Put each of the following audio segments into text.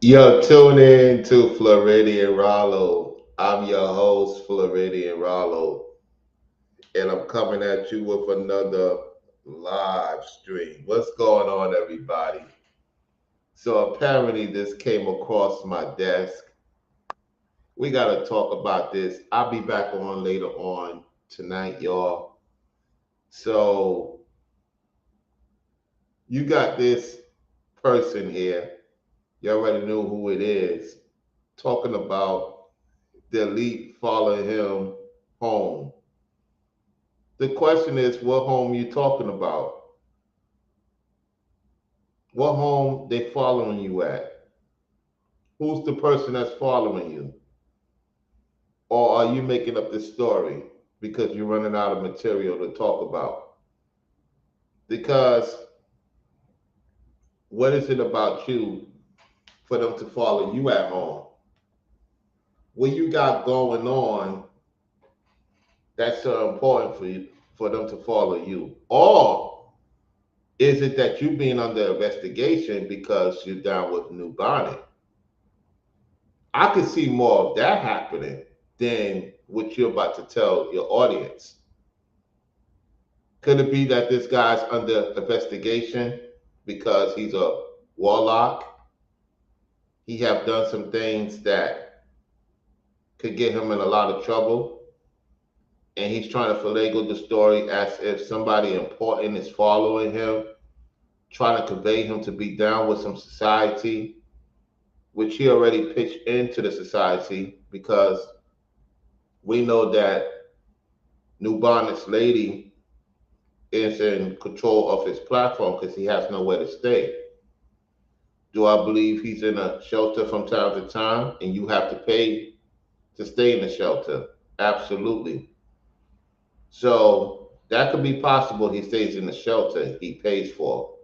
Yo, tune in to Floridian Rollo. I'm your host, Floridian Rollo, and I'm coming at you with another live stream. What's going on, everybody? So, apparently, this came across my desk. We got to talk about this. I'll be back on later on tonight, y'all. So, you got this person here. You already know who it is, talking about the elite following him home. The question is, what home you talking about? What home they following you at? Who's the person that's following you? Or are you making up this story because you're running out of material to talk about? Because what is it about you for them to follow you at home? What you got going on that's so important for you for them to follow you? Or is it that you being under investigation because you're down with New Bonnet? I could see more of that happening than what you're about to tell your audience. Could it be that this guy's under investigation because he's a warlock? He have done some things that could get him in a lot of trouble, and he's trying to finagle the story as if somebody important is following him, trying to convey him to be down with some society, which he already pitched into the society because we know that New Bonnet's lady is in control of his platform because he has nowhere to stay. Do I believe he's in a shelter from time to time and you have to pay to stay in the shelter? Absolutely. So that could be possible. He stays in the shelter he pays for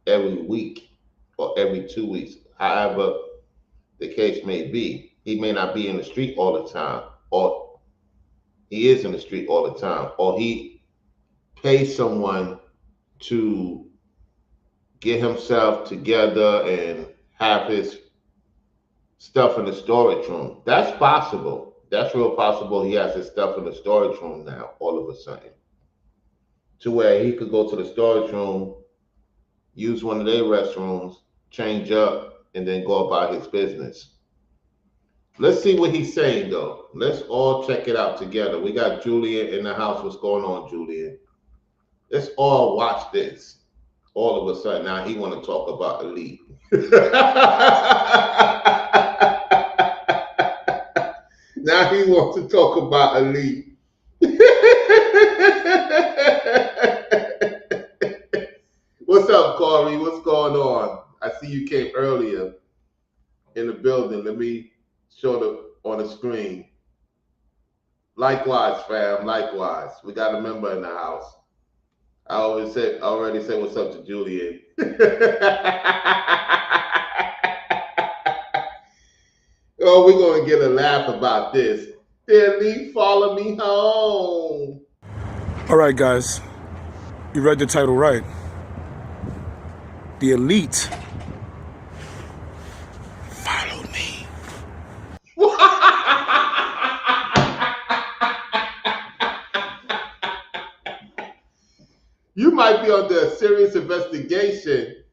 every week or every 2 weeks, however the case may be. He may not be in the street all the time, or he is in the street all the time, or he pays someone to get himself together and have his stuff in the storage room. That's possible. That's real possible. He has his stuff in the storage room now, all of a sudden, to where he could go to the storage room, use one of their restrooms, change up, and then go about his business. Let's see what he's saying, though. Let's all check it out together. We got Julian in the house. What's going on, Julian? Let's all watch this. All of a sudden, now he want to talk about elite. Now he wants to talk about elite. What's up, Corey? What's going on? I see you came earlier in the building. Let me show the on the screen. Likewise, fam. Likewise. We got a member in the house. I already said what's up to Julian. Oh, we're gonna get a laugh about this. The elite follow me home. All right, guys, you read the title right. The elite follow me. You might be under a serious investigation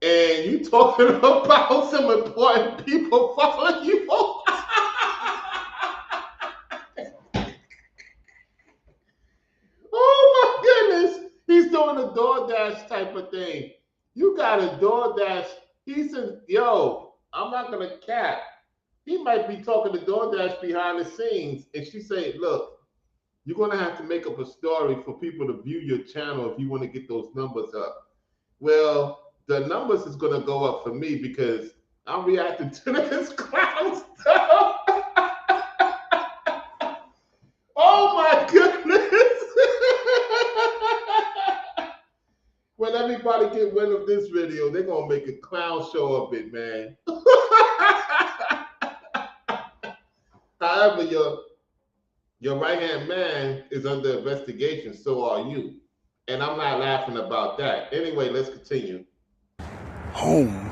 and you talking about some important people following you. Oh my goodness. He's doing a DoorDash type of thing. You got a DoorDash. He said, yo, I'm not gonna cap. He might be talking to DoorDash behind the scenes. And she said, look, you're gonna have to make up a story for people to view your channel if you want to get those numbers up. Well, the numbers is gonna go up for me because I'm reacting to this clown stuff. Oh my goodness. When everybody get wind of this video, they're gonna make a clown show of it, man. However, your right hand man is under investigation, so are you. And I'm not laughing about that. Anyway, let's continue. Home.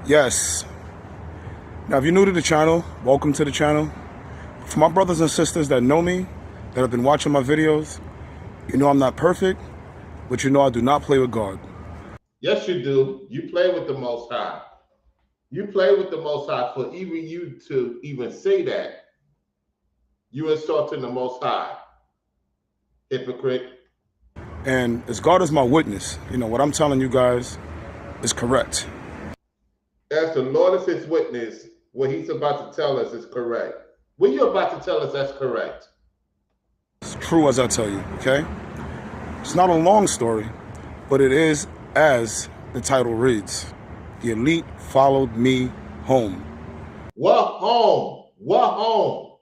Yes. Now, if you're new to the channel, welcome to the channel. For my brothers and sisters that know me, that have been watching my videos, you know I'm not perfect, but you know I do not play with God. Yes, you do. You play with the Most High. You play with the Most High. For even you to even say that, you insulting the Most High. Hypocrite. And as God is my witness, you know, what I'm telling you guys is correct. As the Lord is his witness, what he's about to tell us is correct. What you're about to tell us, that's correct. It's true as I tell you, okay? It's not a long story, but it is as the title reads. The elite followed me home. What home? What home?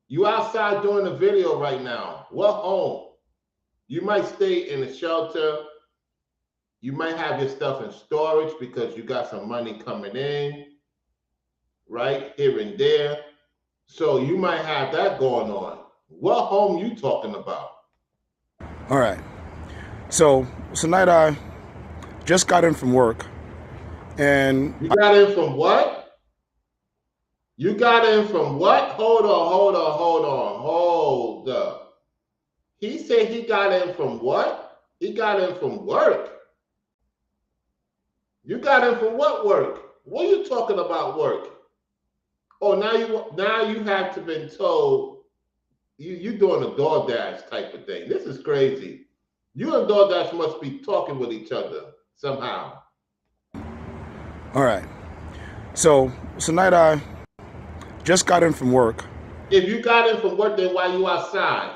You outside doing a video right now. What home? You might stay in a shelter. You might have your stuff in storage because you got some money coming in, right? Here and there. So you might have that going on. What home you talking about? All right. So tonight I just got in from work. And you got in from what? You got in from what? Hold up. He said he got in from what? He got in from work. You got in from what work? What are you talking about work? Oh, now you have to been told you doing a DoorDash type of thing. This is crazy. You and DoorDash must be talking with each other somehow. All right. So tonight I just got in from work. If you got in from work, then why you outside?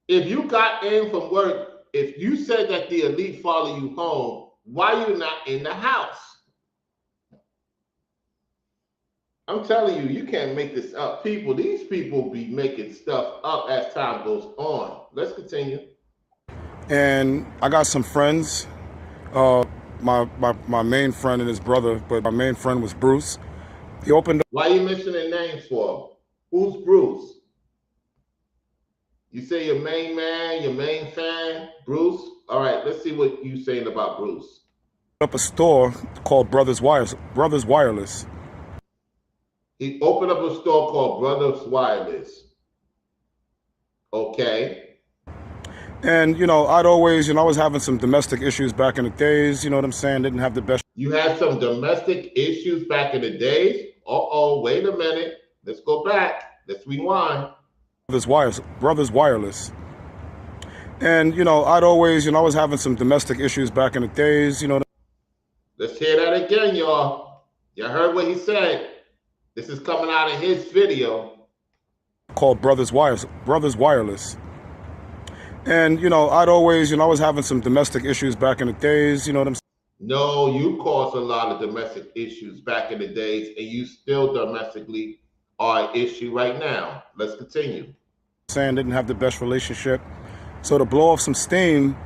If you got in from work, if you said that the elite follow you home, why you not in the house? I'm telling you, you can't make this up. These people be making stuff up as time goes on. Let's continue. And I got some friends. My main friend and his brother, but my main friend was Bruce. He opened up. Why are you mentioning names for? Who's Bruce? You say your main man, your main fan, Bruce? All right, let's see what you're saying about Bruce. Up a store called Brothers Wireless. He opened up a store called Brothers Wireless. Okay. And, you know, I was having some domestic issues back in the days, you know what I'm saying? Didn't have the best. You had some domestic issues back in the days? Uh-oh, wait a minute. Let's go back. Let's rewind. Brothers Wireless. And, you know, I was having some domestic issues back in the days, you know. Let's hear that again, y'all. You heard what he said. This is coming out of his video. Called Brothers Wireless. And, you know, I was having some domestic issues back in the days, you know what I'm saying? No, you caused a lot of domestic issues back in the days, and you still domestically are an issue right now. Let's continue. Saying didn't have the best relationship. So to blow off some steam,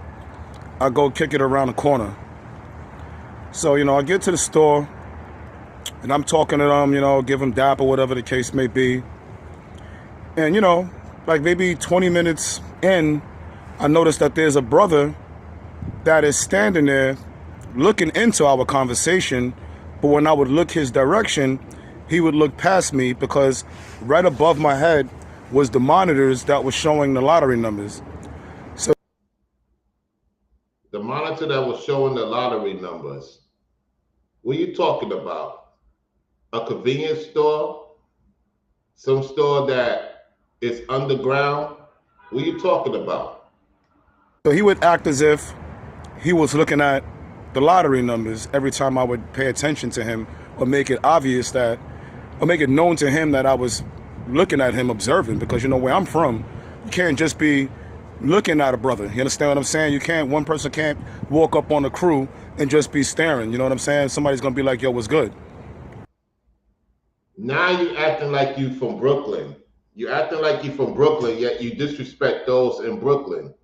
I go kick it around the corner. So, you know, I get to the store, and I'm talking to them, you know, give them dap or whatever the case may be. And, you know, like maybe 20 minutes in, I noticed that there's a brother that is standing there looking into our conversation, but when I would look his direction, he would look past me because right above my head was the monitors that was showing the lottery numbers. So the monitor that was showing the lottery numbers. What are you talking about? A convenience store? Some store that is underground? What are you talking about? So he would act as if he was looking at the lottery numbers every time I would pay attention to him, or make it obvious that, or make it known to him that I was looking at him, observing, because you know where I'm from, you can't just be looking at a brother. You understand what I'm saying? One person can't walk up on the crew and just be staring. You know what I'm saying? Somebody's gonna be like, yo, what's good? Now you acting like you from Brooklyn. You acting like you from Brooklyn, yet you disrespect those in Brooklyn.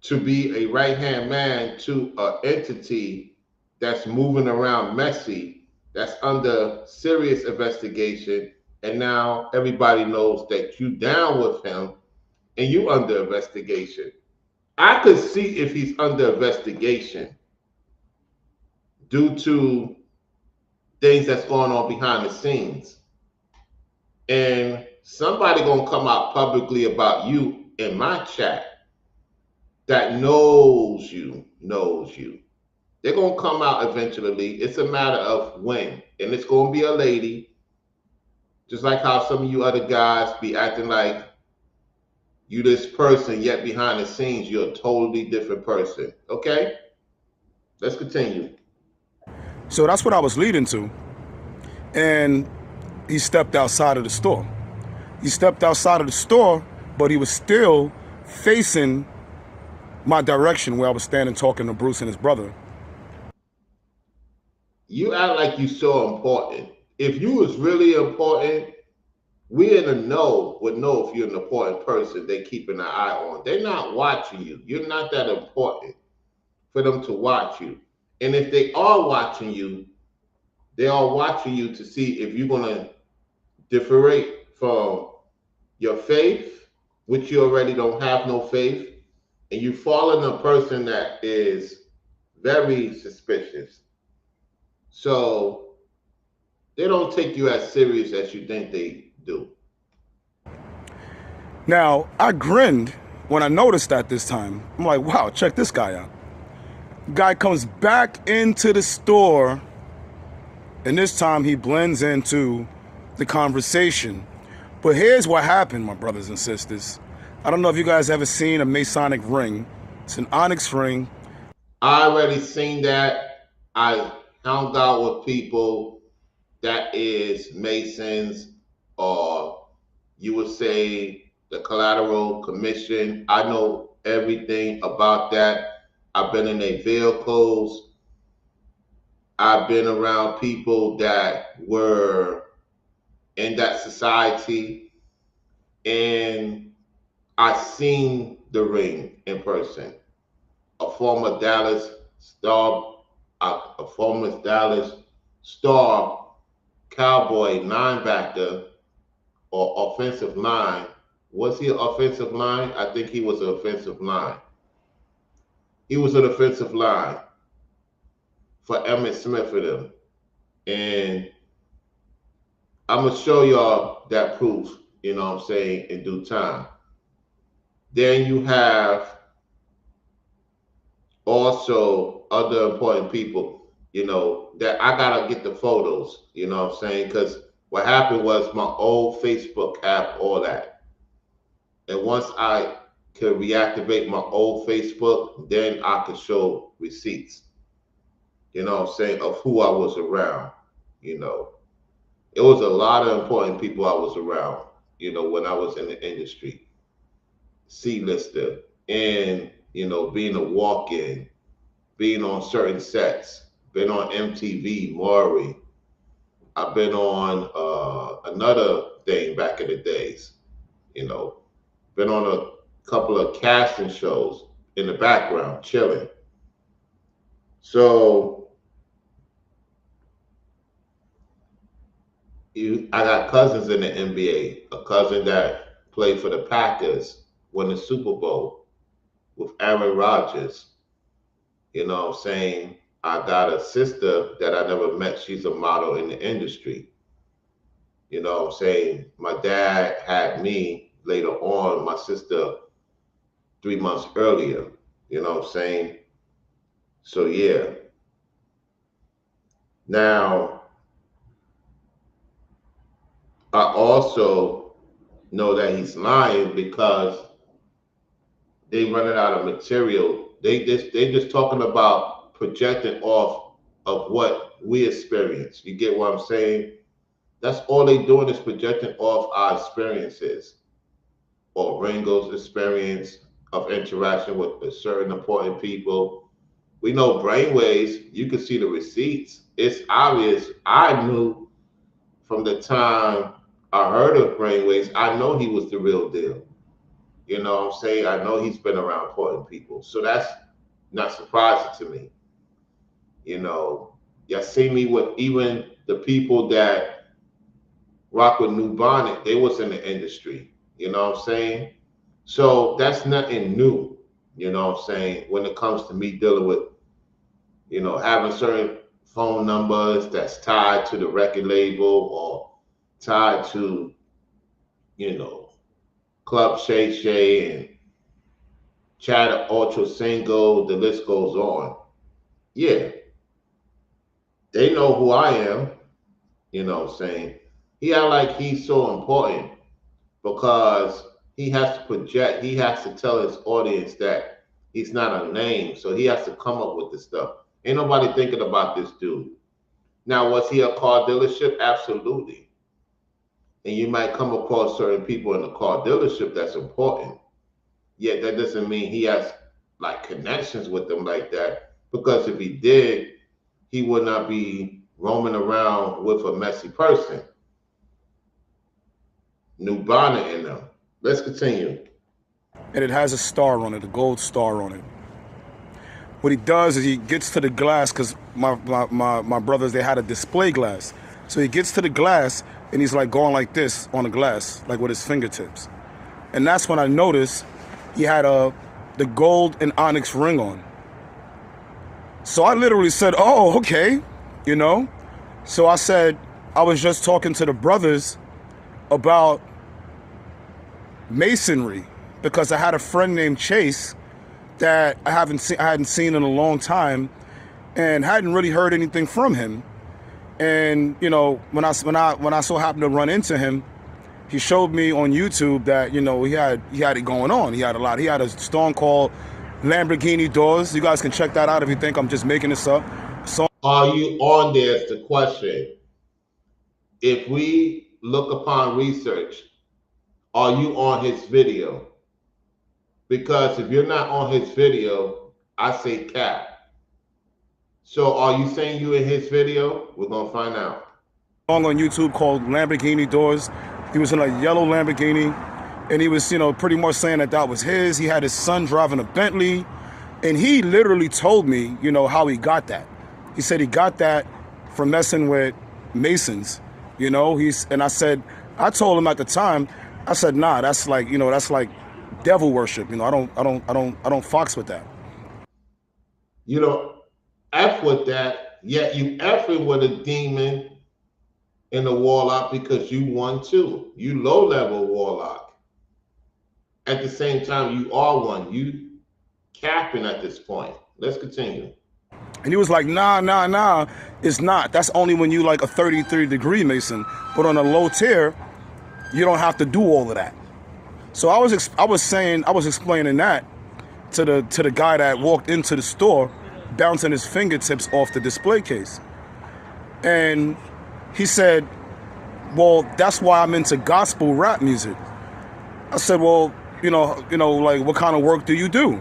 To be a right-hand man to an entity that's moving around messy, that's under serious investigation, and now everybody knows that you down with him and you under investigation. I could see if he's under investigation. due to things that's going on behind the scenes. And somebody gonna come out publicly about you in my chat that knows you. They're gonna come out eventually. It's a matter of when. And it's gonna be a lady, just like how some of you other guys be acting like you this person, yet behind the scenes you're a totally different person. Okay? Let's continue. So that's what I was leading to. And he stepped outside of the store. He stepped outside of the store, but he was still facing my direction where I was standing talking to Bruce and his brother. You act like you so important. If you was really important, we in the know would know if you're an important person they keeping an eye on. They're not watching you. You're not that important for them to watch you. And if they are watching you, they are watching you to see if you're going to differentiate from your faith, which you already don't have no faith, and you fall in a person that is very suspicious. So they don't take you as serious as you think they do. Now, I grinned when I noticed that this time. I'm like, wow, check this guy out. Guy comes back into the store, and this time he blends into the conversation. But here's what happened, my brothers and sisters. I don't know if you guys ever seen a Masonic ring. It's an onyx ring. I already seen that. I hung out with people that is Masons, or you would say the Collateral Commission. I know everything about that. I've been in their vehicles. I've been around people that were in that society, and I seen the ring in person. A former Dallas Star Cowboy linebacker or offensive line. Was he an offensive line? I think he was an offensive line. He was an offensive line for Emmitt Smith for them. And I'm going to show y'all that proof, you know what I'm saying, in due time. Then you have also other important people, you know, that I got to get the photos, you know what I'm saying? Because what happened was my old Facebook had all that. And once I could reactivate my old Facebook, then I could show receipts, you know what I'm saying, of who I was around, you know. It was a lot of important people I was around, you know, when I was in the industry. C-lister, and, you know, being a walk-in, being on certain sets, been on MTV, Maury. I've been on another thing back in the days, you know, been on a couple of casting shows in the background, chilling. So I got cousins in the NBA, a cousin that played for the Packers, won the Super Bowl with Aaron Rodgers. You know what I'm saying? I got a sister that I never met. She's a model in the industry. You know what I'm saying? My dad had me later on, my sister 3 months earlier. You know what I'm saying? So, yeah. Now, I also know that he's lying because they running out of material. They just talking about projecting off of what we experience. You get what I'm saying? That's all they doing is projecting off our experiences or Ringo's experience of interaction with certain important people. We know brainwaves. You can see the receipts. It's obvious. I knew from the time I heard of brainwaves, I know he was the real deal. You know what I'm saying? I know he's been around important people. So that's not surprising to me. You know, you see me with even the people that rock with New Bonnet, they was in the industry. You know what I'm saying? So that's nothing new, you know what I'm saying, when it comes to me dealing with, you know, having certain phone numbers that's tied to the record label or tied to, you know, Club Shay Shay and Chatter Ultra Single, the list goes on. Yeah, they know who I am, you know what I'm saying? He act like he's so important because he has to project, he has to tell his audience that he's not a name. So he has to come up with this stuff. Ain't nobody thinking about this dude. Now, was he a car dealership? Absolutely. And you might come across certain people in the car dealership that's important. Yet that doesn't mean he has like connections with them like that. Because if he did, he would not be roaming around with a messy person. New bonnet in them. Let's continue. And it has a star on it, a gold star on it. What he does is he gets to the glass, because my brothers, they had a display glass. So he gets to the glass and he's like going like this on the glass, like with his fingertips. And that's when I noticed he had the gold and onyx ring on. So I literally said, oh, okay, you know? So I said, I was just talking to the brothers about masonry, because I had a friend named Chase that I hadn't seen in a long time and hadn't really heard anything from him. And, you know, when I so happened to run into him, he showed me on YouTube that, you know, he had it going on. He had a song called Lamborghini Doors. You guys can check that out if you think I'm just making this up. So are you on there is the question. If we look upon research, are you on his video? Because if you're not on his video, I say cap. So are you saying you in his video? We're going to find out. Song on YouTube called Lamborghini Doors. He was in a yellow Lamborghini, and he was, you know, pretty much saying that was his. He had his son driving a Bentley, and he literally told me, you know, how he got that. He said he got that from messing with Masons, you know. And I told him at the time, I said, nah, that's like, you know, that's like devil worship. You know, I don't fox with that. You don't F with that, yet you effing with a demon and a warlock because you one too. You low level warlock. At the same time, you are one. You capping at this point. Let's continue. And he was like, nah, it's not. That's only when you like a 33-degree Mason. But on a low tier, you don't have to do all of that. So I was explaining that to the guy that walked into the store, bouncing his fingertips off the display case. And he said, well, that's why I'm into gospel rap music. I said, well, you know, like, what kind of work do you do?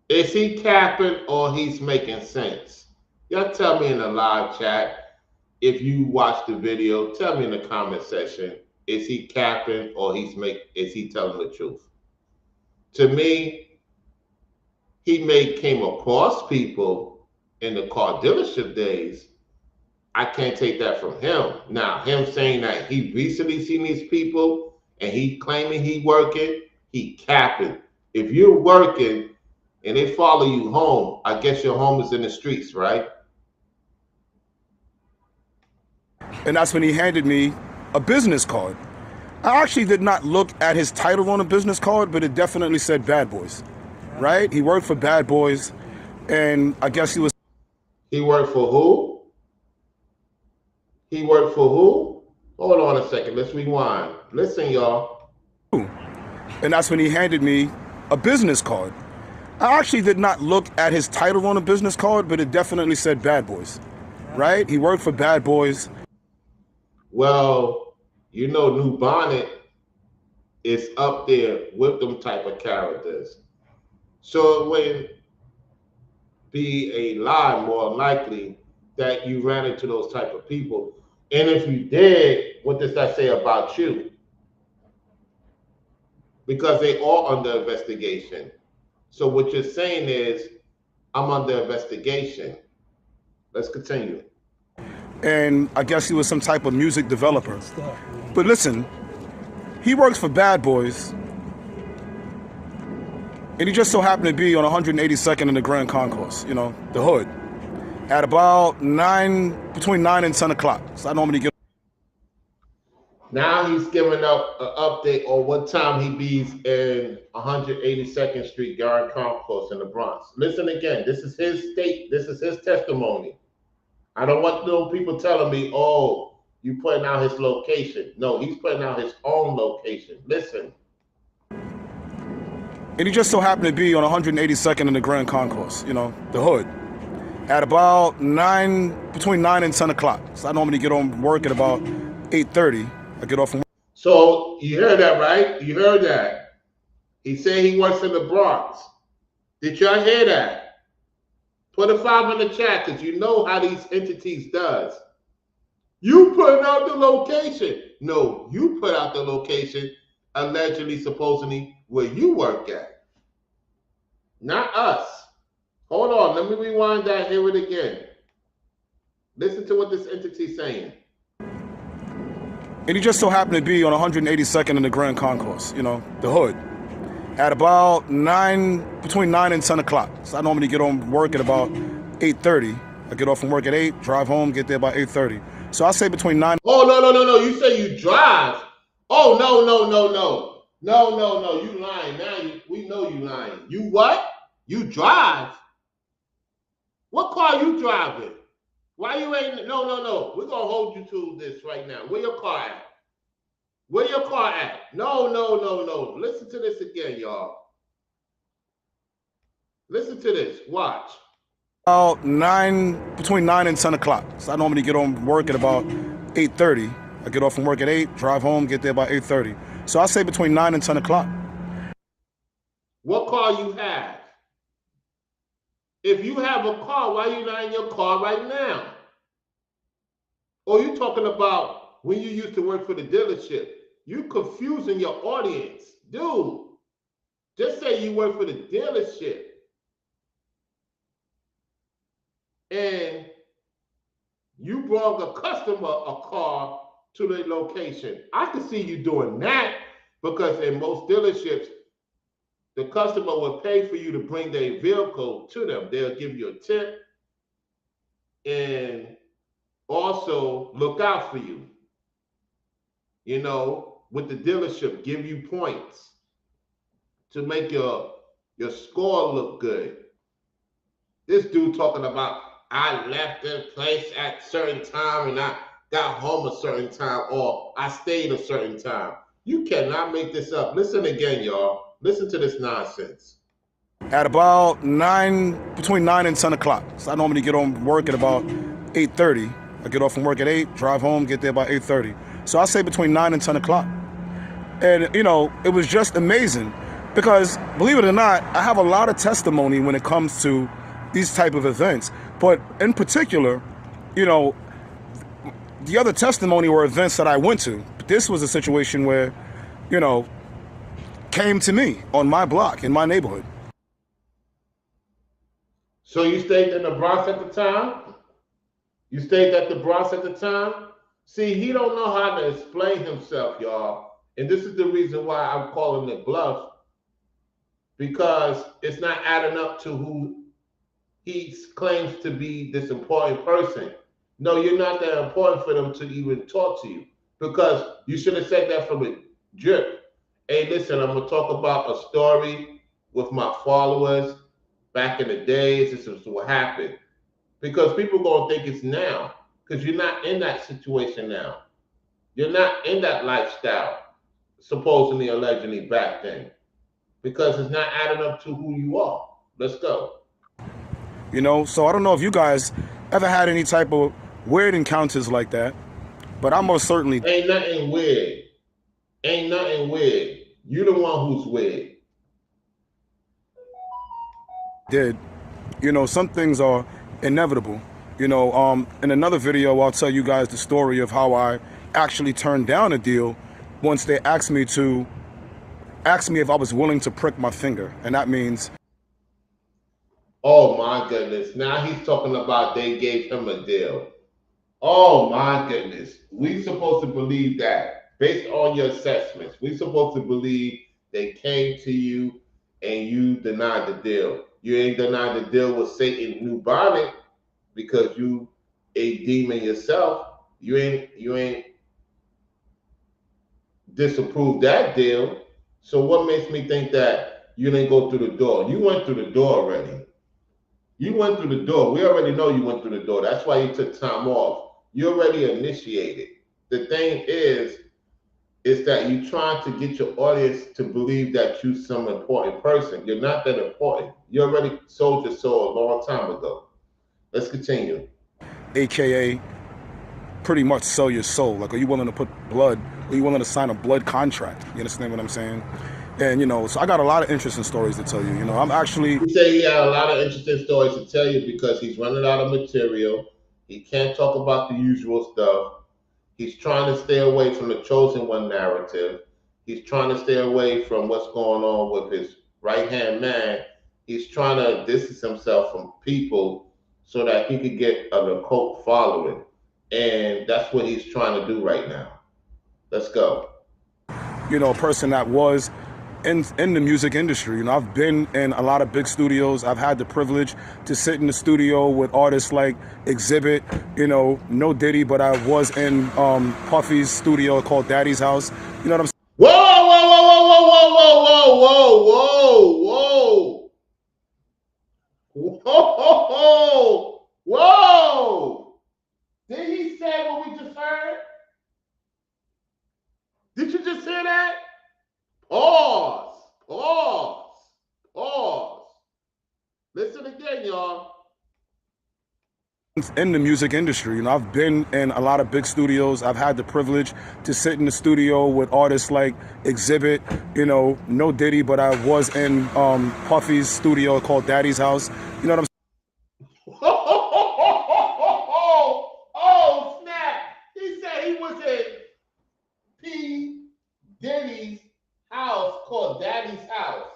Is he capping or he's making sense? Y'all tell me in the live chat. If you watch the video, tell me in the comment section, is he capping or is he telling the truth? To me, he came across people in the car dealership days. I can't take that from him. Now, him saying that he recently seen these people and he claiming he working, he capping. If you're working and they follow you home, I guess your home is in the streets, right? And that's when he handed me a business card. I actually did not look at his title on a business card, but it definitely said Bad Boys, right? He worked for Bad Boys, and I guess he worked for who? He worked for who? Hold on a second. Let's rewind. Listen, y'all. And that's when he handed me a business card. I actually did not look at his title on a business card, but it definitely said Bad Boys, right? He worked for Bad Boys. Well, you know, New Bonnet is up there with them type of characters. So it would be a lie, more likely, that you ran into those type of people. And if you did, what does that say about you? Because they are under investigation. So what you're saying is, I'm under investigation. Let's continue. And I guess he was some type of music developer. But listen, he works for Bad Boys. And he just so happened to be on 182nd in the Grand Concourse, you know, the hood, at about between 9 and 10 o'clock. So I normally get. Now he's giving up an update on what time he bees in 182nd Street, Grand Concourse in the Bronx. Listen again. This is his state. This is his testimony. I don't want no people telling me, oh, you putting out his location. No, he's putting out his own location. Listen. And he just so happened to be on 182nd in the Grand Concourse, you know, the hood, at about between 9 and 10 o'clock. So I normally get on work at about 8:30. I get off from work. So you heard that, right? You heard that. He said he works in the Bronx. Did y'all hear that? Put a 5 in the chat because you know how these entities does. You put out the location. No, you put out the location, allegedly, supposedly, where you work at. Not us. Hold on, let me rewind that, hear it again. Listen to what this entity's saying. And he just so happened to be on 182nd in the Grand Concourse, you know, the hood, at about between 9 and 10 o'clock. So I normally get on work at about 8:30. I get off from work at 8, drive home, get there by 8:30. So I say between 9. Oh, no. You say you drive. Oh, no. No, you lying. Now we know you lying. You what? You drive? What car you driving? Why you ain't, no. We're going to hold you to this right now. Where your car at? Where your car at? No. Listen to this again, y'all. Listen to this. Watch. About between 9 and 10 o'clock. So I normally get on work at about 8:30. I get off from work at 8, drive home, get there by 8:30. So I say between 9 and 10 o'clock. What car you have? If you have a car, why are you not in your car right now? Or you talking about when you used to work for the dealership? You confusing your audience. Dude, just say you work for the dealership. And you brought a customer a car to the location. I can see you doing that because in most dealerships, the customer will pay for you to bring their vehicle to them. They'll give you a tip and also look out for you. You know, with the dealership, give you points to make your score look good. This dude talking about, I left the place at a certain time and I got home a certain time, or I stayed a certain time. You cannot make this up. Listen again, y'all. Listen to this nonsense. At about between 9 and 10 o'clock. So I normally get on work at about 8:30. I get off from work at 8, drive home, get there by 8:30. So I say between 9 and 10 o'clock. And, you know, it was just amazing because, believe it or not, I have a lot of testimony when it comes to these type of events. But in particular, you know, the other testimony were events that I went to. But this was a situation where, you know, came to me on my block, in my neighborhood. So you stayed in the Bronx at the time? You stayed at the Bronx at the time? See, he don't know how to explain himself, y'all. And this is the reason why I'm calling it bluff. Because it's not adding up to who he claims to be, this important person. No, you're not that important for them to even talk to you. Because you should have said that from a drip. Hey, listen, I'm going to talk about a story with my followers back in the days. This is what happened. Because people are going to think it's now. Because you're not in that situation now. You're not in that lifestyle, supposedly, allegedly, back then. Because it's not adding up to who you are. Let's go. You know, so I don't know if you guys ever had any type of weird encounters like that, but I most certainly Ain't nothing weird. Ain't nothing weird. You the one who's weird. did. You know, some things are inevitable. You know, in another video, I'll tell you guys the story of how I actually turned down a deal once they asked me if I was willing to prick my finger. And that means, Oh my goodness. Now he's talking about they gave him a deal. Oh my goodness. We supposed to believe that based on your assessments. We supposed to believe they came to you and you denied the deal. You ain't denied the deal with Satan Bubonic because you a demon yourself. You ain't disapproved that deal. So what makes me think that you didn't go through the door? You went through the door already. You went through the door. We already know you went through the door. That's why you took time off. You already initiated. The thing is that you trying to get your audience to believe that you're some important person. You're not that important. You already sold your soul a long time ago. Let's continue. AKA pretty much sell your soul. Like, are you willing to put blood? Are you willing to sign a blood contract? You understand what I'm saying? And, so I got a lot of interesting stories to tell you. I'm actually. He said he had a lot of interesting stories to tell you because he's running out of material. He can't talk about the usual stuff. He's trying to stay away from the chosen one narrative. He's trying to stay away from what's going on with his right hand man. He's trying to distance himself from people so that he could get an occult following. And that's what he's trying to do right now. Let's go. A person that was in the music industry. I've been in a lot of big studios. I've had the privilege to sit in the studio with artists like Exhibit, no Diddy, but I was in Puffy's studio called Daddy's House. You know what I'm saying? Whoa, whoa, whoa, whoa, whoa, whoa, whoa, whoa, whoa, whoa, whoa, whoa. Did he say what we just heard? Did you just hear that? Pause, pause, pause. Listen again, y'all. In the music industry. I've been in a lot of big studios. I've had the privilege to sit in the studio with artists like Exhibit, no Diddy, but I was in Puffy's studio called Daddy's House. You know what I'm saying? Oh, snap. He said he was in P. Diddy's house called Daddy's House.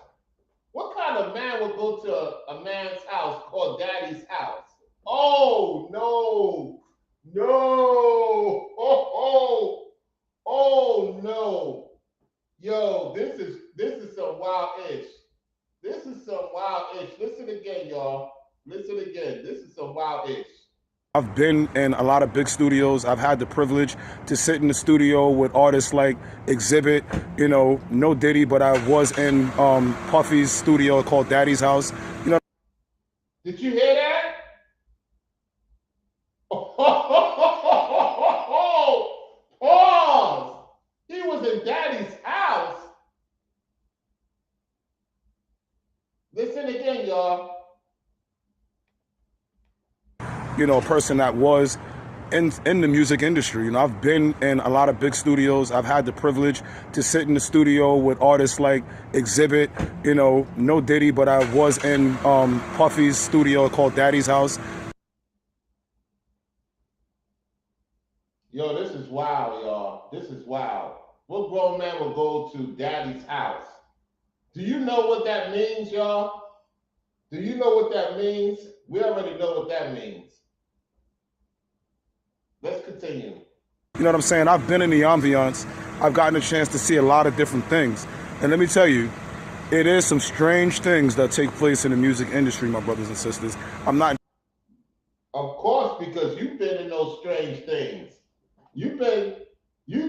What kind of man would go to a man's house called Daddy's House? Oh no, no, oh no, yo, this is some wild ish. This is some wild ish. Listen again, y'all. Listen again. This is some wild ish. I've been in a lot of big studios. I've had the privilege to sit in the studio with artists like Exhibit, no Diddy, but I was in Puffy's studio called Daddy's House. Did you hear that? Pause. He was in Daddy's house. Listen again, y'all. A person that was in the music industry. I've been in a lot of big studios. I've had the privilege to sit in the studio with artists like Exhibit, no Diddy, but I was in Puffy's studio called Daddy's House. Yo, this is wild, y'all. This is wild. What grown man will go to Daddy's house? Do you know what that means, y'all? Do you know what that means? We already know what that means. Let's continue. You know what I'm saying? I've been in the ambiance. I've gotten a chance to see a lot of different things. And let me tell you, it is some strange things that take place in the music industry, my brothers and sisters. I'm not. Of course, because you've been in those strange things. You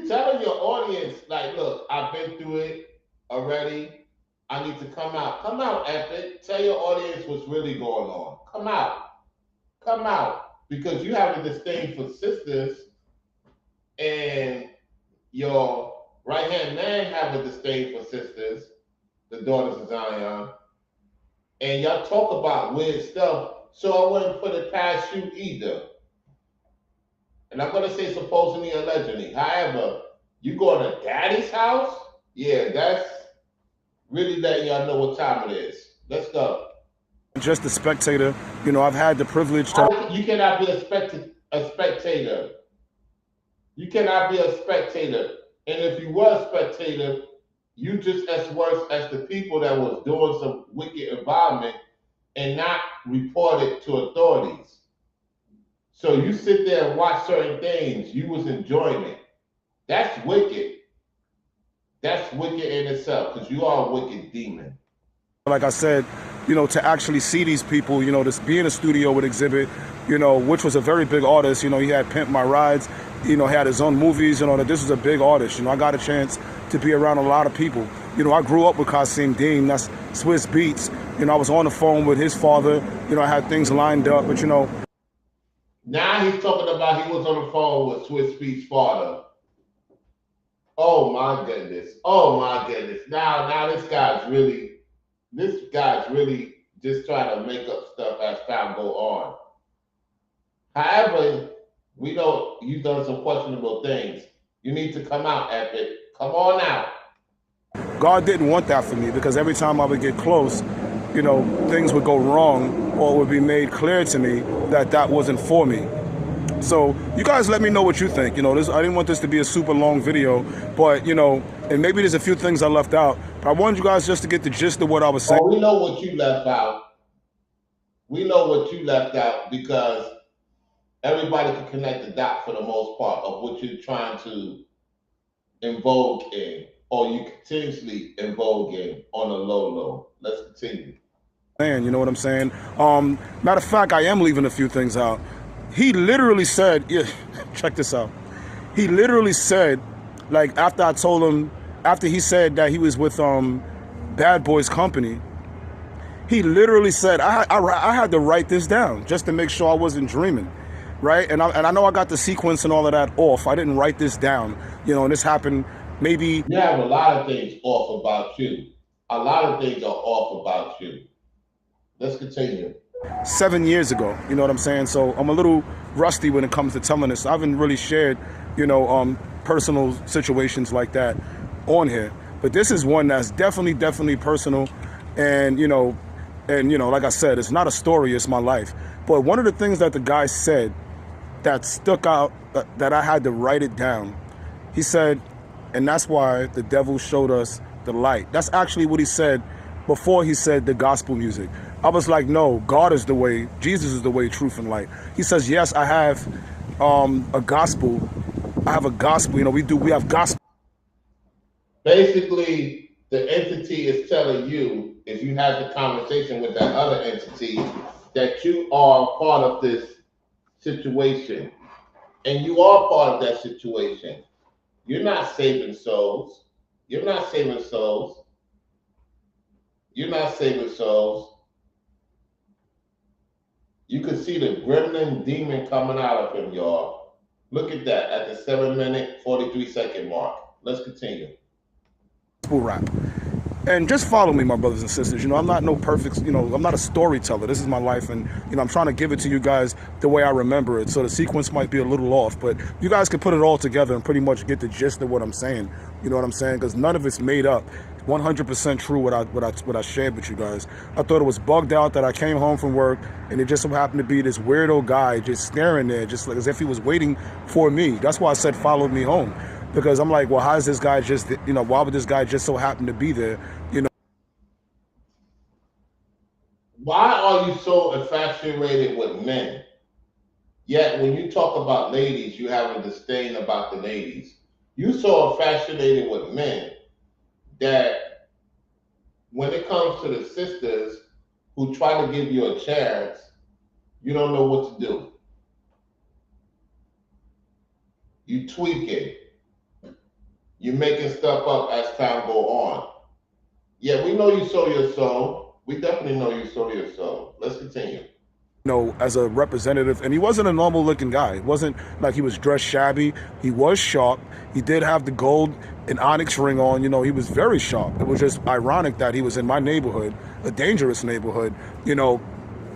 telling your audience, like, look, I've been through it already. I need to come out. Come out, Epic. Tell your audience what's really going on. Come out. Come out. Because you have a disdain for sisters, and your right-hand man have a disdain for sisters, the daughters of Zion, and y'all talk about weird stuff, so I wouldn't put it past you either. And I'm going to say supposedly, allegedly. However, you going to Daddy's house? Yeah, that's really letting y'all know what time it is. Let's go. Just a spectator. I've had the privilege to. You cannot be a spectator. You cannot be a spectator. And if you were a spectator, you just as worse as the people that was doing some wicked environment and not report it to authorities. So you sit there and watch certain things. You was enjoying it. That's wicked. That's wicked in itself because you are a wicked demon. Like I said, you know, to actually see these people, you know, to be in a studio with Exhibit, you know, which was a very big artist. You know, he had Pimp My Rides, you know, he had his own movies, you know, that this was a big artist. You know, I got a chance to be around a lot of people. You know, I grew up with Kasim Dean, that's Swiss Beats. You know, I was on the phone with his father. You know, I had things lined up, but, you know. Now he's talking about he was on the phone with Swiss Beats' father. Oh my goodness. Oh my goodness. Now this guy's really just trying to make up stuff as time go on. However, we know you've done some questionable things. You need to come out, Epic. Come on out. God didn't want that for me, because every time I would get close, you know, things would go wrong, or it would be made clear to me that that wasn't for me. So you guys let me know what you think. You know, I didn't want this to be a super long video, but, you know, and maybe there's a few things I left out, but I wanted you guys just to get the gist of what I was saying. Oh, we know what you left out. We know what you left out, because everybody can connect the dot for the most part of what you're trying to invoke in, or you continuously invoke in on a low. Let's continue. You know what I'm saying? Matter of fact, I am leaving a few things out. He literally said, yeah, check this out. He literally said, like, after I told him, after he said that he was with Bad Boys Company, he literally said, I had to write this down just to make sure I wasn't dreaming, right? And I know I got the sequence and all of that off. I didn't write this down, you know, and this happened maybe. You have a lot of things off about you. A lot of things are off about you. Let's continue. 7 years ago, you know what I'm saying? So I'm a little rusty when it comes to telling this. I haven't really shared, you know, personal situations like that on here. But this is one that's definitely personal. And, you know, like I said, it's not a story, it's my life. But one of the things that the guy said that stuck out, that I had to write it down, he said, and that's why the devil showed us the light. That's actually what he said before he said the gospel music. I was like, no, God is the way, Jesus is the way, truth, and light. He says, yes, I have a gospel. I have a gospel, you know, we have gospel. Basically, the entity is telling you, if you have the conversation with that other entity, that you are part of this situation. And you are part of that situation. You're not saving souls. You're not saving souls. You're not saving souls. You can see the gremlin demon coming out of him, y'all. Look at that at the 7-minute, 43-second mark. Let's continue. Rap. And just follow me, my brothers and sisters. You know, I'm not no perfect, you know, I'm not a storyteller. This is my life, and, you know, I'm trying to give it to you guys the way I remember it. So the sequence might be a little off, but you guys can put it all together and pretty much get the gist of what I'm saying. You know what I'm saying? Because none of it's made up. 100% true what I shared with you guys. I thought it was bugged out that I came home from work and it just so happened to be this weirdo guy just staring there, just like as if he was waiting for me. That's why I said follow me home. Because I'm like, well, how is this guy just, you know, why would this guy just so happen to be there, you know? Why are you so infatuated with men? Yet when you talk about ladies, you have a disdain about the ladies. You so infatuated with men that when it comes to the sisters who try to give you a chance, you don't know what to do. You tweak it. You're making stuff up as time go on. Yeah, we know you sold your soul. We definitely know you sold your soul. Let's continue. You know, as a representative, and he wasn't a normal looking guy. It wasn't like he was dressed shabby. He was sharp. He did have the gold and onyx ring on. You know, he was very sharp. It was just ironic that he was in my neighborhood, a dangerous neighborhood, you know,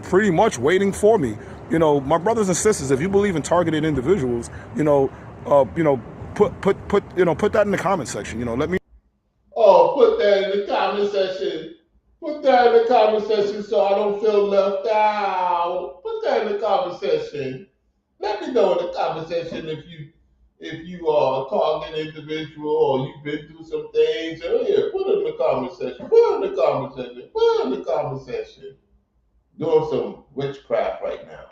pretty much waiting for me. You know, my brothers and sisters, if you believe in targeted individuals, you know, put that in the comment section. You know, let me. Oh, put that in the comment section. Put that in the comment section so I don't feel left out. Put that in the comment section. Let me know in the comment section if you are a targeted individual or you've been through some things. Oh yeah, put it in the comment section. Put it in the comment section. Put it in the comment section. Doing some witchcraft right now.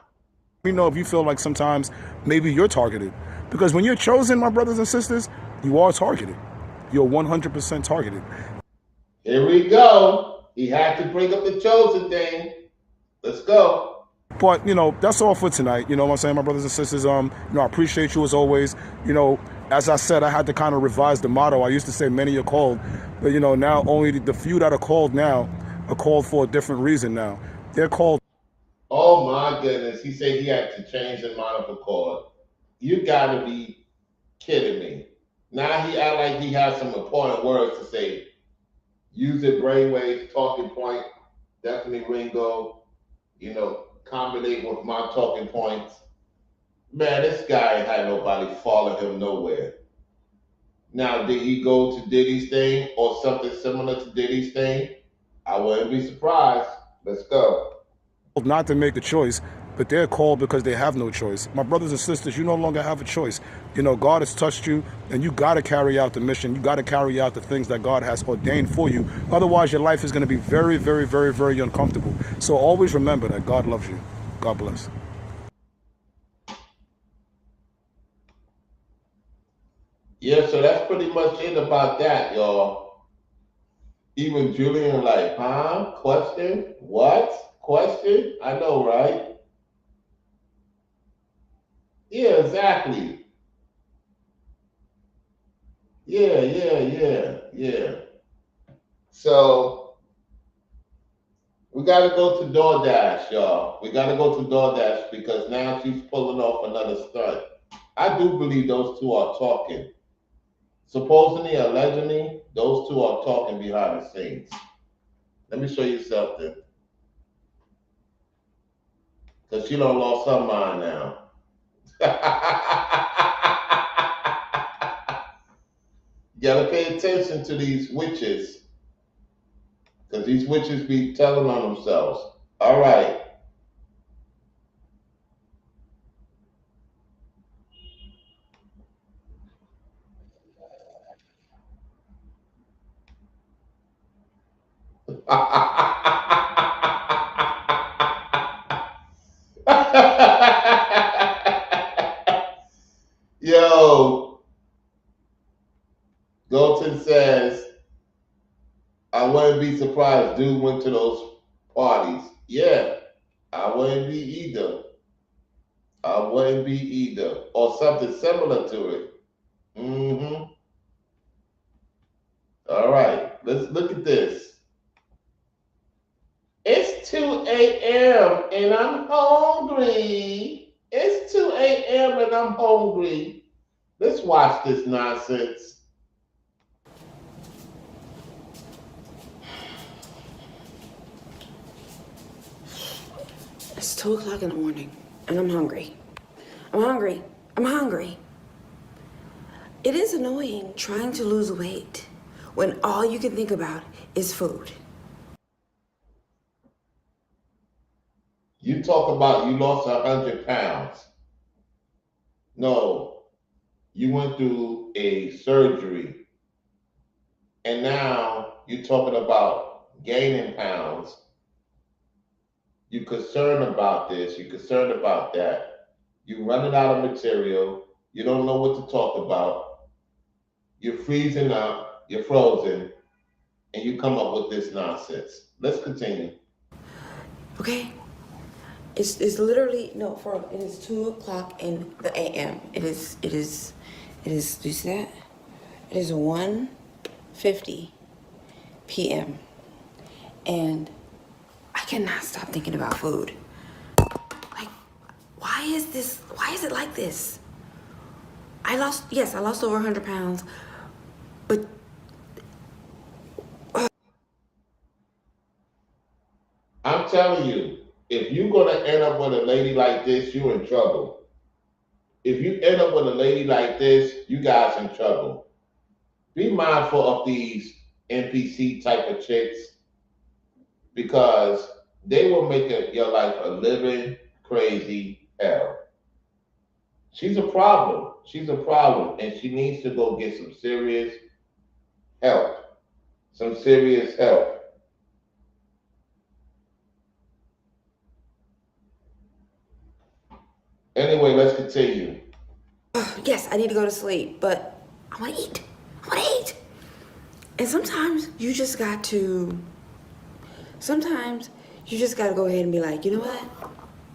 Let me know if you feel like sometimes maybe you're targeted. Because when you're chosen, my brothers and sisters, you are targeted. You're 100% targeted. Here we go. he had to bring up the chosen thing. Let's go. But that's all for tonight. You know what I'm saying, my brothers and sisters. I appreciate you as always. As I said, I had to kind of revise the motto. I used to say many are called, but now only the few that are called now are called for a different reason. Now they're called. Oh my goodness. He said he had to change the monitor cord. You gotta be kidding me. Now he act like he has some important words to say. Use it, brainwaves, talking point, definitely Ringo, combinate with my talking points. Man, this guy had nobody follow him nowhere. Now, did he go to Diddy's thing or something similar to Diddy's thing? I wouldn't be surprised. Let's go. Not to make the choice, but they're called because they have no choice. My brothers and sisters, you no longer have a choice. God has touched you, and you got to carry out the mission. You got to carry out the things that God has ordained for you. Otherwise, your life is going to be very, very, very, very uncomfortable. So always remember that God loves you. God bless. Yeah, so that's pretty much it about that, y'all. Even Julian like, huh? Question? What? Question? I know, right? Yeah, exactly. Yeah. So we got to go to DoorDash, y'all. We got to go to DoorDash because now she's pulling off another stunt. I do believe those two are talking. Supposedly, allegedly, those two are talking behind the scenes. Let me show you something. Because she done lost her mind now. You gotta pay attention to these witches. Because these witches be telling on themselves. All right. Yo, Golton says, I wouldn't be surprised dude went to those parties. Yeah, I wouldn't be either. I wouldn't be either. Or something similar to it. Mm-hmm. All right, let's look at this. It's 2 a.m. and I'm hungry. It's 2 a.m. and I'm hungry. Let's watch this nonsense. It's 2 o'clock in the morning, and I'm hungry. I'm hungry. It is annoying trying to lose weight when all you can think about is food. You talk about you lost 100 pounds. No, you went through a surgery, and now you're talking about gaining pounds. You're concerned about this, you're concerned about that. You're running out of material. You don't know what to talk about. You're freezing up, you're frozen, and you come up with this nonsense. Let's continue. Okay? It's literally no for it is 2 o'clock in the AM. It is do you see that? It is 1:50 PM. And I cannot stop thinking about food. Like, why is it like this? I lost over 100 pounds, but I'm telling you, if you're gonna end up with a lady like this, you're in trouble. If you end up with a lady like this, you guys in trouble. Be mindful of these NPC type of chicks because they will make your life a living crazy hell. She's a problem. She's a problem, and she needs to go get some serious help. Some serious help. Anyway, let's continue. yes, I need to go to sleep, but I want to eat. And sometimes you just got to sometimes you just gotta go ahead and be like, you know what?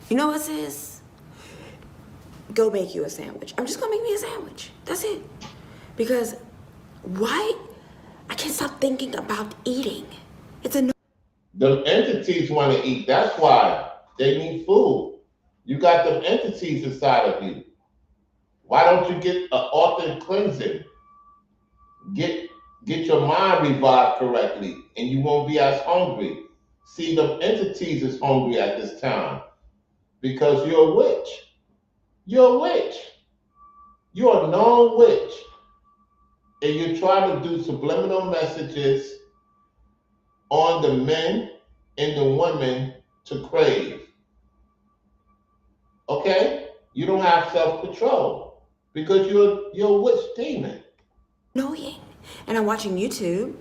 You know what, sis? Go make you a sandwich. I'm just gonna make me a sandwich. That's it. Because why? I can't stop thinking about eating. It's a The entities want to eat. That's why they need food. You got them entities inside of you. Why don't you get an authentic cleansing? Get your mind revived correctly, and you won't be as hungry. See, them entities is hungry at this time because you're a witch. You're a witch. You're a known witch, and you're trying to do subliminal messages on the men and the women to crave. Okay? You don't have self-control because you're a witch demon. annoying. And I'm watching YouTube,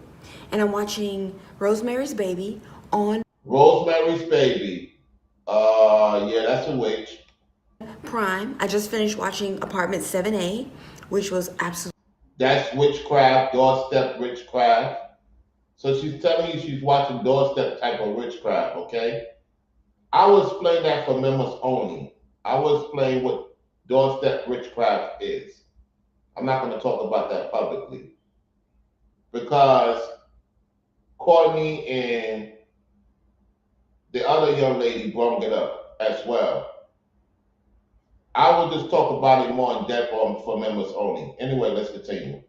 and I'm watching Rosemary's Baby on Rosemary's Baby. Yeah, that's a witch. Prime. I just finished watching Apartment 7A, which was absolutely That's witchcraft, doorstep witchcraft. So she's telling you she's watching doorstep type of witchcraft, okay? I will explain that for members only. I will explain what doorstep witchcraft is. I'm not going to talk about that publicly because Courtney and the other young lady brought it up as well. I will just talk about it more in depth for members only. Anyway, let's continue.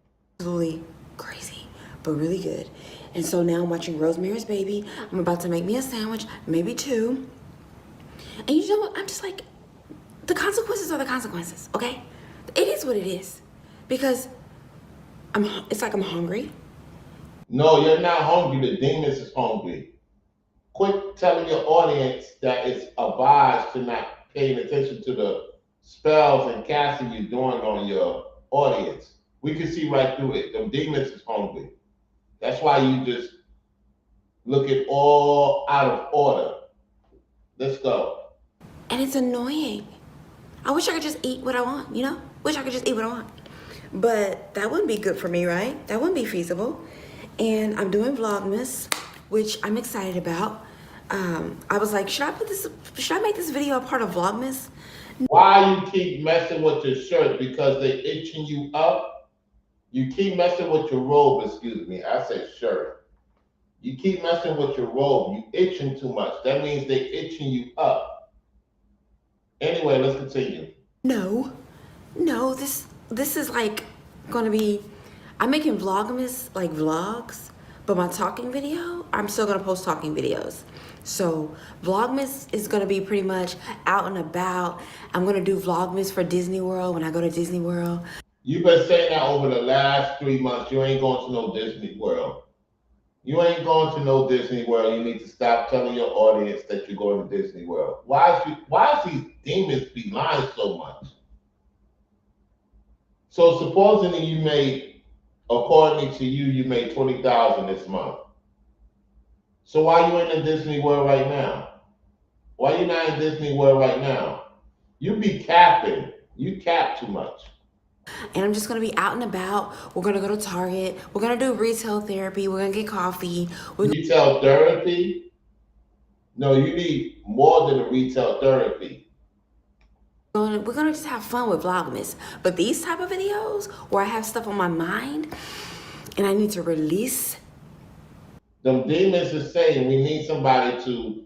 crazy, but really good. And so now I'm watching Rosemary's Baby. I'm about to make me a sandwich, maybe two. And you know what? I'm just like, the consequences are the consequences, okay? It is what it is. Because it's like I'm hungry. No, you're not hungry. The demons is hungry. Quit telling your audience that it's advised to not paying attention to the spells and casting you're doing on your audience. We can see right through it. The demons is hungry. That's why you just look at all out of order. Let's go. And it's annoying. I wish I could just eat what I want, you know? Wish I could just eat what I want. But that wouldn't be good for me, right? That wouldn't be feasible. And I'm doing Vlogmas, which I'm excited about. I was like, should I make this video a part of Vlogmas? Why you keep messing with your shirt? Because they itching you up. You keep messing with your robe, excuse me. I said shirt. You keep messing with your robe. You itching too much. That means they itching you up. Anyway, let's continue. No, this is like gonna be, I'm making Vlogmas, like vlogs, but my talking video, I'm still gonna post talking videos. So Vlogmas is gonna be pretty much out and about. I'm gonna do Vlogmas for Disney World when I go to Disney World. You've been saying that over the last 3 months. You ain't going to no Disney World. You ain't going to no Disney World. You need to stop telling your audience that you're going to Disney World. Why is these demons be lying so much? So supposedly you made, according to you, you made 20,000 this month. So why you in the Disney World right now? Why you not in Disney World right now? You be capping. You cap too much. And I'm just gonna be out and about. We're gonna go to Target. We're gonna do retail therapy. We're gonna get coffee. Retail therapy? No, you need more than a retail therapy. We're gonna just have fun with Vlogmas. But these type of videos where I have stuff on my mind and I need to release. Them demons are saying we need somebody to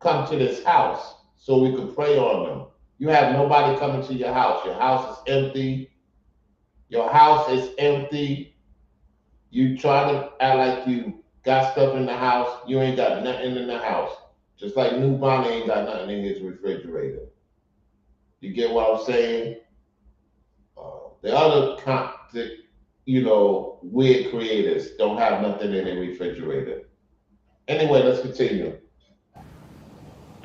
come to this house so we could pray on them. You have nobody coming to your house. Your house is empty. Your house is empty. You try to act like you got stuff in the house. You ain't got nothing in the house. Just like New Bonnie ain't got nothing in his refrigerator. You get what I'm saying? The other, weird creators don't have nothing in their refrigerator. Anyway, let's continue.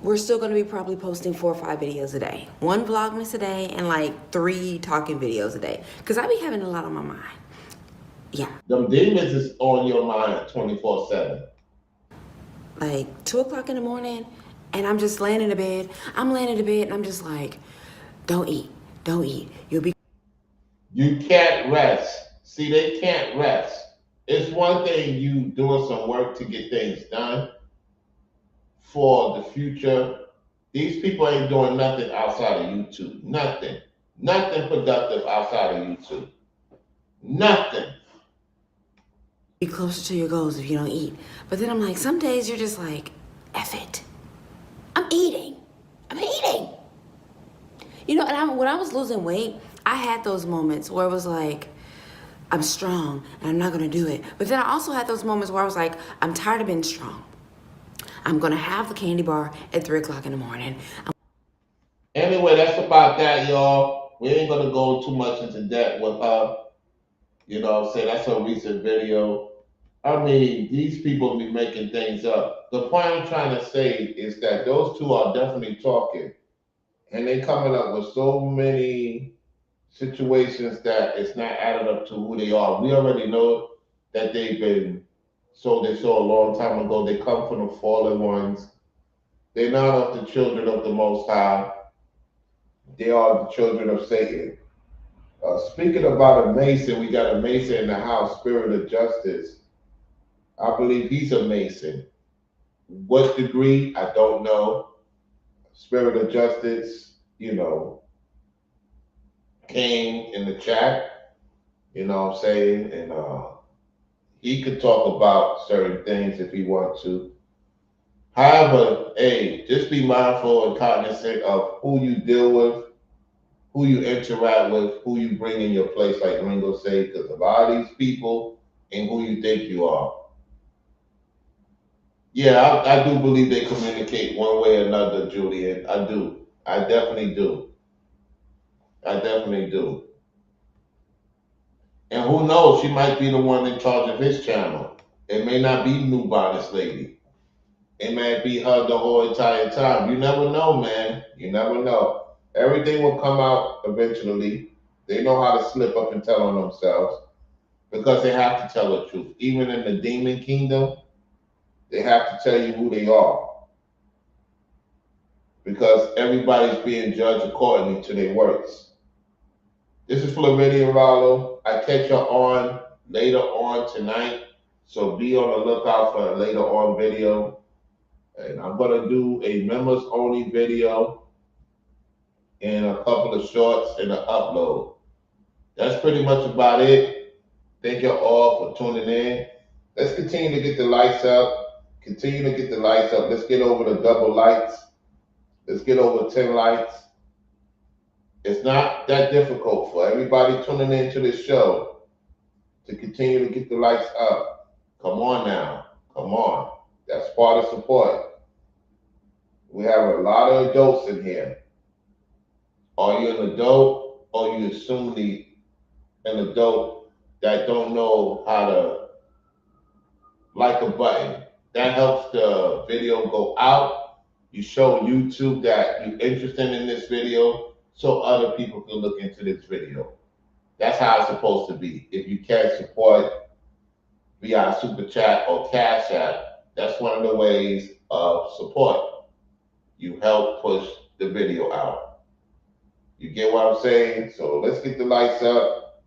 We're still gonna be probably posting 4 or 5 videos a day. 1 Vlogmas a day and like 3 talking videos a day. Cause I be having a lot on my mind. Yeah. Them demons is on your mind 24/7. Like 2 o'clock in the morning and I'm just laying in the bed. I'm laying in the bed and I'm just like, don't eat. You can't rest. See, they can't rest. It's one thing you doing some work to get things done, for the future. These people ain't doing nothing outside of YouTube. Nothing. Nothing productive outside of YouTube. Nothing. Be closer to your goals if you don't eat. But then I'm like, some days you're just like, F it. I'm eating. You know, and when I was losing weight, I had those moments where it was like, I'm strong and I'm not gonna do it. But then I also had those moments where I was like, I'm tired of being strong. I'm gonna have the candy bar at 3 o'clock in the morning. Anyway, that's about that, y'all. We ain't gonna go too much into depth with her. You know what I'm saying? That's a recent video. I mean, these people be making things up. The point I'm trying to say is that those two are definitely talking. And they coming up with so many situations that it's not added up to who they are. We already know that they've been sold their soul a long time ago. They come from the fallen ones. They're not of the children of the Most High. They are the children of Satan. Speaking about a Mason, we got a Mason in the house, Spirit of Justice. I believe he's a Mason. What degree? I don't know. Spirit of Justice, you know, came in the chat, you know what I'm saying? And he could talk about certain things if he wants to. However, hey, just be mindful and cognizant of who you deal with, who you interact with, who you bring in your place, like Ringo said, because a lot of these people ain't who you think you are. Yeah, I do believe they communicate one way or another, Julian. I do. I definitely do. I definitely do. And who knows, she might be the one in charge of his channel. It may not be New Bodice Lady. It might be her the whole entire time. You never know, man. You never know. Everything will come out eventually. They know how to slip up and tell on themselves because they have to tell the truth. Even in the demon kingdom, they have to tell you who they are because everybody's being judged accordingly to their works. This is Floridian Rollo. I catch you on later on tonight, so be on the lookout for a later on video. And I'm going to do a members only video and a couple of shorts and an upload. That's pretty much about it. Thank you all for tuning in. Let's continue to get the lights up. Continue to get the lights up. Let's get over the double lights. Let's get over 10 lights. It's not that difficult for everybody tuning into this show to continue to get the lights up. Come on now. Come on. That's part of support. We have a lot of adults in here. Are you an adult or you assuming an adult that don't know how to like a button? That helps the video go out. You show YouTube that you're interested in this video so other people can look into this video. That's how it's supposed to be. If you can support via Super Chat or Cash App, that's one of the ways of support. You help push the video out. You get what I'm saying? So let's get the lights up.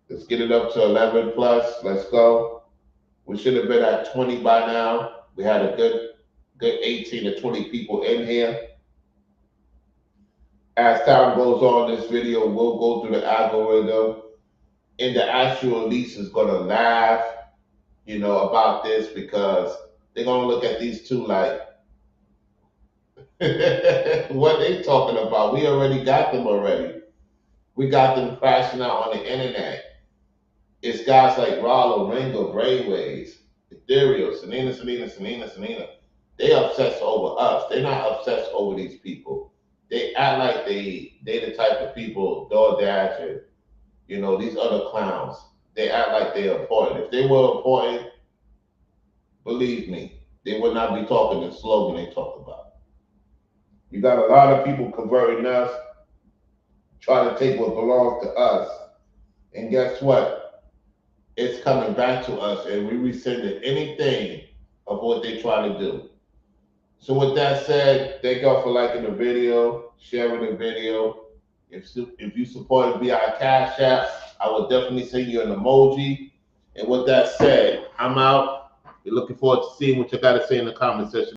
Let's get it up to 11 plus. Let's go. We should have been at 20 by now. We had a good 18 to 20 people in here. As time goes on, this video will go through the algorithm, and the actual lease is gonna laugh, you know, about this because they're gonna look at these two like, what they talking about? We already got them already. We got them crashing out on the internet. It's guys like Rollo, Ringo, Brainwaves, Ethereal, Selena. They obsess over us. They're not obsessed over these people. They act like they the type of people, DoorDash and, you know, these other clowns. They act like they're important. If they were important, believe me, they would not be talking the slogan they talk about. You got a lot of people converting us, trying to take what belongs to us. And guess what? It's coming back to us, and we rescinded anything of what they try to do. So with that said, thank y'all for liking the video, sharing the video. If you support it via Cash App, I will definitely send you an emoji. And with that said, I'm out. We're looking forward to seeing what you got to say in the comment section.